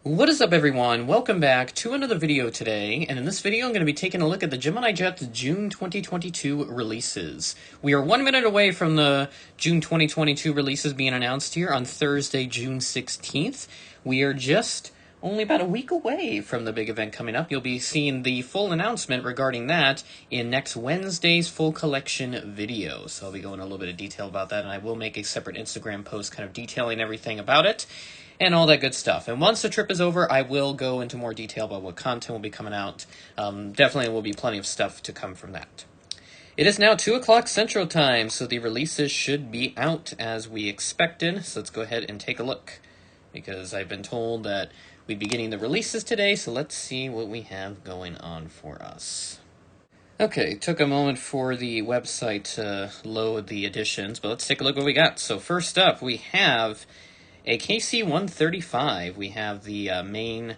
What is up, everyone? Welcome back to another video today, and in this video I'm going to be taking a look at the Gemini Jets June 2022 releases. We are 1 minute away from the June 2022 releases being announced here on Thursday, June 16th. We are just only about a week away from the big event coming up. You'll be seeing the full announcement regarding that in next Wednesday's full collection video. So I'll be going a little bit of detail about that, and I will make a separate Instagram post kind of detailing everything about it and all that good stuff. And once the trip is over, I will go into more detail about what content will be coming out. Definitely will be plenty of stuff to come from that. It is now 2 o'clock Central Time, so the releases should be out as we expected. So let's go ahead and take a look, because I've been told that we'd be getting the releases today, so let's see what we have going on for us. Okay, took a moment for the website to load the editions, but let's take a look what we got. So first up, we have a KC-135. We have the main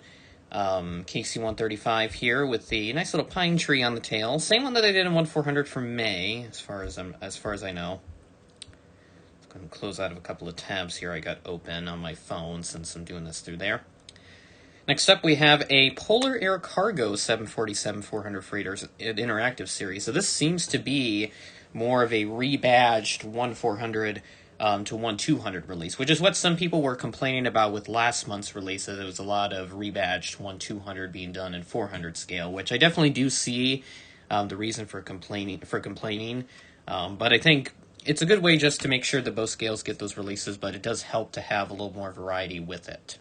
KC-135 here with the nice little pine tree on the tail. Same one that I did in 1/400 for May, as far as I know. Let's go ahead and close out of a couple of tabs here I got open on my phone since I'm doing this through there. Next up, we have a Polar Air Cargo 747-400 Freighters interactive series. So this seems to be more of a rebadged 1/400 to 1/200 release, which is what some people were complaining about with last month's release. There was a lot of rebadged 1/200 being done in 400 scale, which I definitely do see the reason for complaining. But I think it's a good way just to make sure that both scales get those releases, but it does help to have a little more variety with it.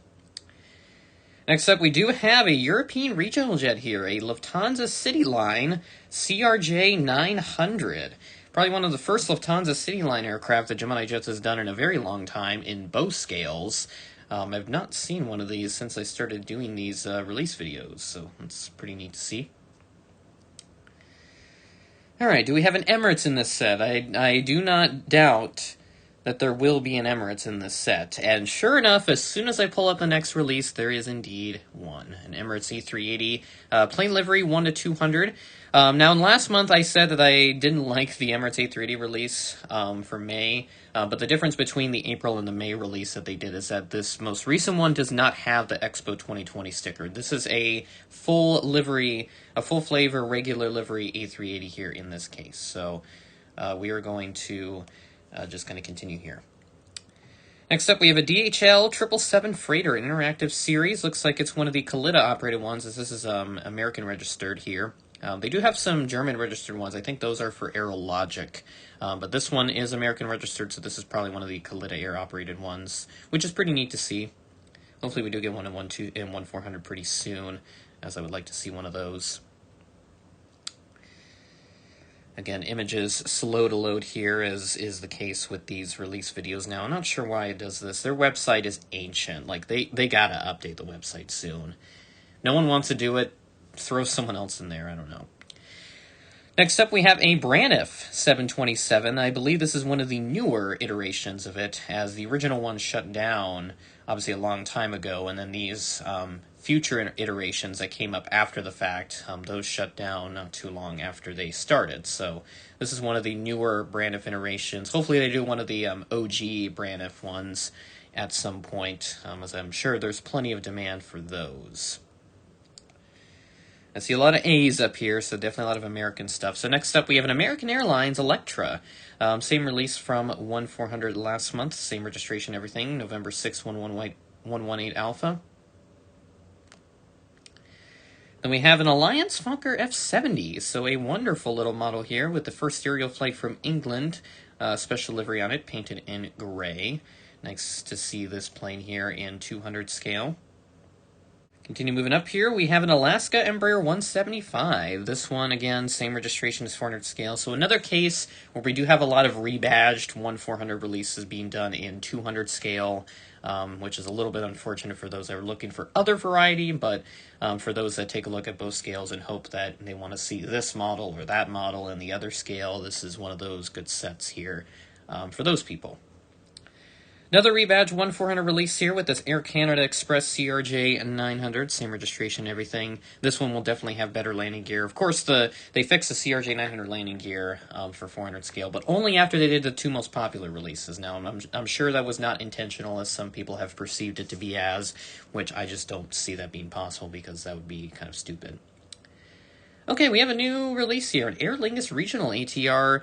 Next up, we do have a European regional jet here, a Lufthansa CityLine CRJ 900. Probably one of the first Lufthansa CityLine aircraft that Gemini Jets has done in a very long time in both scales. I've not seen one of these since I started doing these release videos, so it's pretty neat to see. Alright, do we have an Emirates in this set? I do not doubt that there will be an Emirates in this set. And sure enough, as soon as I pull up the next release, there is indeed one. An Emirates E380, plain livery 1 to 200. Now, in last month, I said that I didn't like the Emirates A380 release for May, but the difference between the April and the May release that they did is that this most recent one does not have the Expo 2020 sticker. This is a full livery, a full flavor, regular livery A380 here in this case. So we are going to just going to continue here. Next up, we have a DHL 777 Freighter, an interactive series. Looks like it's one of the Kalita operated ones, as this is American registered here. They do have some German registered ones. I think those are for Aerologic. But this one is American registered, so this is probably one of the Kalita Air operated ones, which is pretty neat to see. Hopefully we do get one in 1/400 pretty soon, as I would like to see one of those. Again, images slow to load here, as is the case with these release videos now. I'm not sure why it does this. Their website is ancient. Like, they gotta update the website soon. No one wants to do it. Throw someone else in there. I don't know. Next up, we have a Braniff 727. I believe this is one of the newer iterations of it, as the original one shut down, obviously, a long time ago, and then these future iterations that came up after the fact, those shut down not too long after they started. So this is one of the newer Braniff iterations. Hopefully they do one of the OG Braniff ones at some point, as I'm sure there's plenty of demand for those. I see a lot of A's up here, so definitely a lot of American stuff. So next up, we have an American Airlines Electra. Same release from 1/400 last month, same registration, everything, November 6, 118 Alpha. Then we have an Alliance Fokker F70, so a wonderful little model here with the first aerial flight from England, special livery on it, painted in gray. Nice to see this plane here in 200 scale. Continue moving up here, we have an Alaska Embraer 175. This one, again, same registration as 400 scale. So another case where we do have a lot of rebadged 1/400 releases being done in 200 scale, which is a little bit unfortunate for those that are looking for other variety, but for those that take a look at both scales and hope that they want to see this model or that model and the other scale, this is one of those good sets here for those people. Another rebadge 1400 release here with this Air Canada Express CRJ 900, same registration, everything. This one will definitely have better landing gear. Of course, they fixed the CRJ 900 landing gear for 400 scale, but only after they did the two most popular releases. Now, I'm sure that was not intentional, as some people have perceived it to be as, which I just don't see that being possible because that would be kind of stupid. Okay, we have a new release here, an Aer Lingus Regional ATR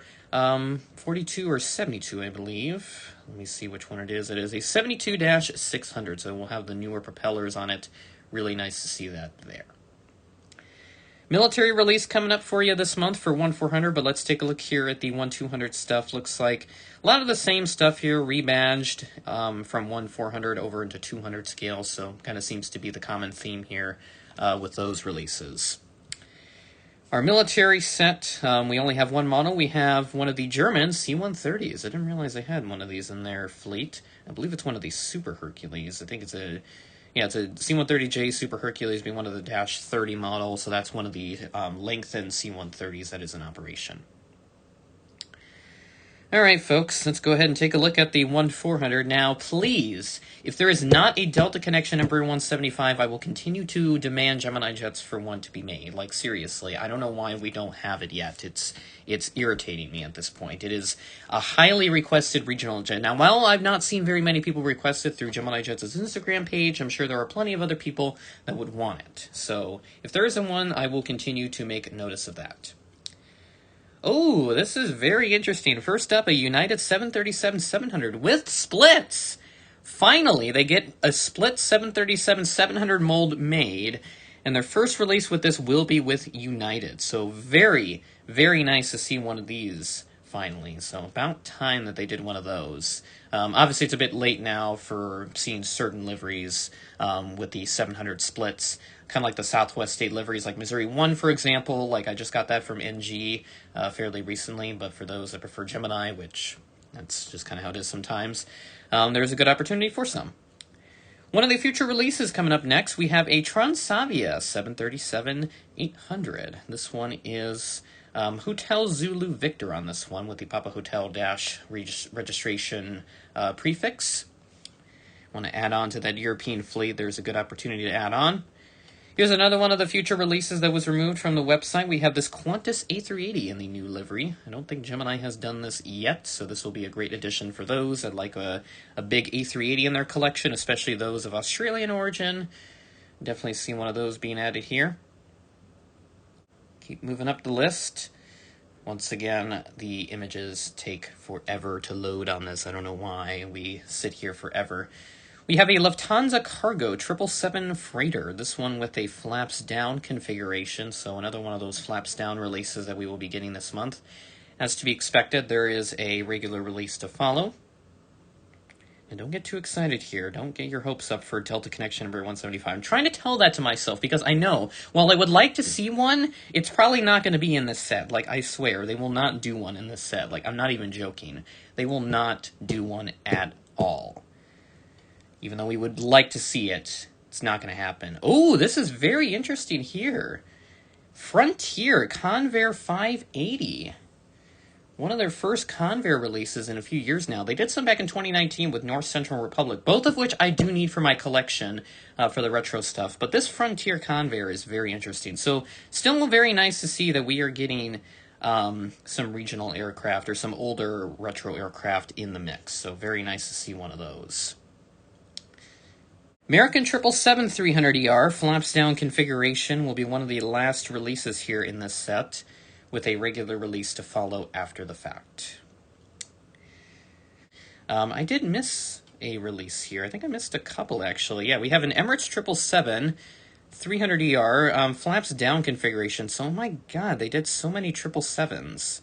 42 or 72, I believe. Let me see which one it is. It is a 72-600, so we'll have the newer propellers on it. Really nice to see that there. Military release coming up for you this month for 1400, but let's take a look here at the 1200 stuff. Looks like a lot of the same stuff here, rebadged from 1400 over into 200 scale, so kind of seems to be the common theme here with those releases. Our military set, we only have one model. We have one of the German C-130s. I didn't realize they had one of these in their fleet. I believe it's one of these Super Hercules. I think it's a C-130J Super Hercules, being one of the Dash 30 models. So that's one of the lengthened C-130s that is in operation. All right, folks, let's go ahead and take a look at the 1400. Now, please, if there is not a Delta connection Embraer 175, I will continue to demand Gemini Jets for one to be made. Like, seriously, I don't know why we don't have it yet. It's irritating me at this point. It is a highly requested regional jet. Now, while I've not seen very many people request it through Gemini Jets' Instagram page, I'm sure there are plenty of other people that would want it. So, if there isn't one, I will continue to make notice of that. Oh, this is very interesting. First up, a United 737-700 with splits. Finally, they get a split 737-700 mold made, and their first release with this will be with United. So very, very nice to see one of these finally. So about time that they did one of those. Obviously, it's a bit late now for seeing certain liveries with the 700 splits. Kind of like the Southwest State liveries, like Missouri 1, for example. Like, I just got that from NG fairly recently, but for those that prefer Gemini, which that's just kind of how it is sometimes, there's a good opportunity for some. One of the future releases coming up next, we have a Transavia 737-800. This one is Hotel Zulu Victor on this one with the Papa Hotel Dash registration prefix. Want to add on to that European fleet, there's a good opportunity to add on. Here's another one of the future releases that was removed from the website. We have this Qantas A380 in the new livery. I don't think Gemini has done this yet, so this will be a great addition for those that like a big A380 in their collection, especially those of Australian origin. Definitely see one of those being added here. Keep moving up the list. Once again, the images take forever to load on this. I don't know why we sit here forever. We have a Lufthansa Cargo 777 freighter, this one with a flaps down configuration, so another one of those flaps down releases that we will be getting this month. As to be expected, there is a regular release to follow. And don't get too excited here. Don't get your hopes up for Delta Connection number 175. I'm trying to tell that to myself because I know, while I would like to see one, it's probably not going to be in this set. Like, I swear, they will not do one in this set. Like, I'm not even joking. They will not do one at all. Even though we would like to see it, it's not going to happen. Oh, this is very interesting here. Frontier Convair 580. One of their first Convair releases in a few years now. They did some back in 2019 with North Central Republic, both of which I do need for my collection for the retro stuff. But this Frontier Convair is very interesting. So still very nice to see that we are getting some regional aircraft or some older retro aircraft in the mix. So very nice to see one of those. American 777-300ER flaps down configuration will be one of the last releases here in this set, with a regular release to follow after the fact. I did miss a release here. I think I missed a couple, actually. Yeah, we have an Emirates 777-300ER flaps down configuration. So, oh my god, they did so many 777s.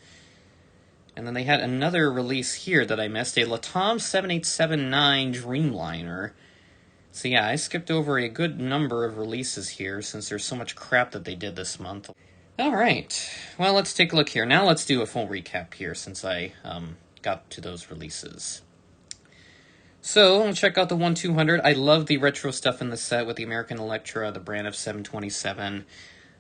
And then they had another release here that I missed, a LATAM 787-9 Dreamliner. So yeah, I skipped over a good number of releases here since there's so much crap that they did this month. Alright, well, let's take a look here. Now let's do a full recap here since I got to those releases. So, let's check out the 1200. I love the retro stuff in the set with the American Electra, the brand of 727,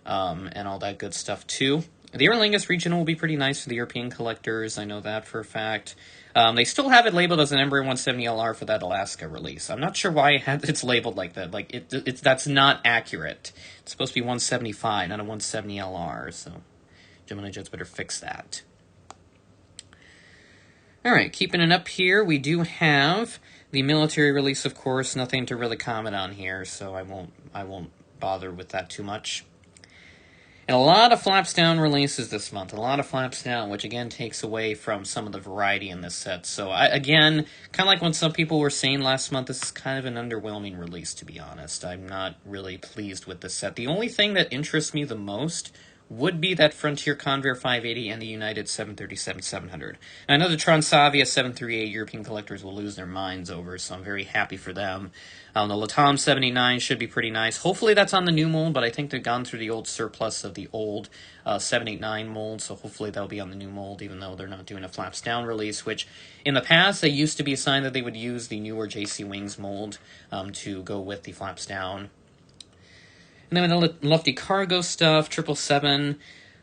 and all that good stuff too. The Aer Lingus Regional will be pretty nice for the European collectors. I know that for a fact. They still have it labeled as an Embraer 170LR for that Alaska release. I'm not sure why it's labeled like that. Like that's not accurate. It's supposed to be 175, not a 170LR. So Gemini Jets better fix that. All right, keeping it up here, we do have the military release, of course. Nothing to really comment on here, so I won't bother with that too much. And a lot of flaps down releases this month. A lot of flaps down, which again takes away from some of the variety in this set. So again, kind of like when some people were saying last month, this is kind of an underwhelming release, to be honest. I'm not really pleased with this set. The only thing that interests me the most would be that Frontier Convair 580 and the United 737-700. I know the Transavia 738 European collectors will lose their minds over, so I'm very happy for them. The Latam 79 should be pretty nice. Hopefully that's on the new mold, but I think they've gone through the old surplus of the old 789 mold, so hopefully that'll be on the new mold, even though they're not doing a flaps down release, which in the past they used to be a sign that they would use the newer JC Wings mold to go with the flaps down. And then the Lofty Cargo stuff, 777,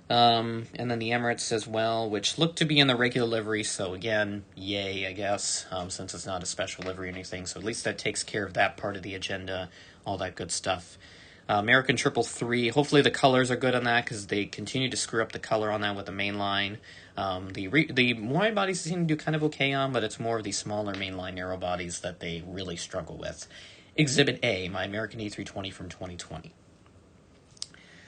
and then the Emirates as well, which look to be in the regular livery, so again, yay, I guess, since it's not a special livery or anything, so at least that takes care of that part of the agenda, all that good stuff. American 333, hopefully the colors are good on that, because they continue to screw up the color on that with the mainline. The wide bodies seem to do kind of okay on, but it's more of the smaller mainline narrow bodies that they really struggle with. Exhibit A, my American A320 from 2020.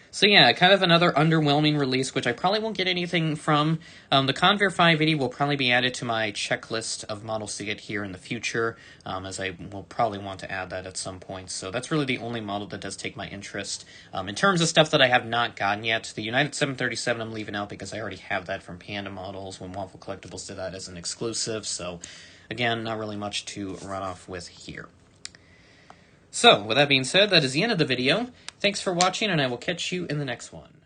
So yeah, kind of another underwhelming release, which I probably won't get anything from. The Convair 580 will probably be added to my checklist of models to get here in the future, as I will probably want to add that at some point. So that's really the only model that does take my interest. In terms of stuff that I have not gotten yet, the United 737 I'm leaving out because I already have that from Panda Models when Waffle Collectibles did that as an exclusive. So again, not really much to run off with here. So, with that being said, that is the end of the video. Thanks for watching, and I will catch you in the next one.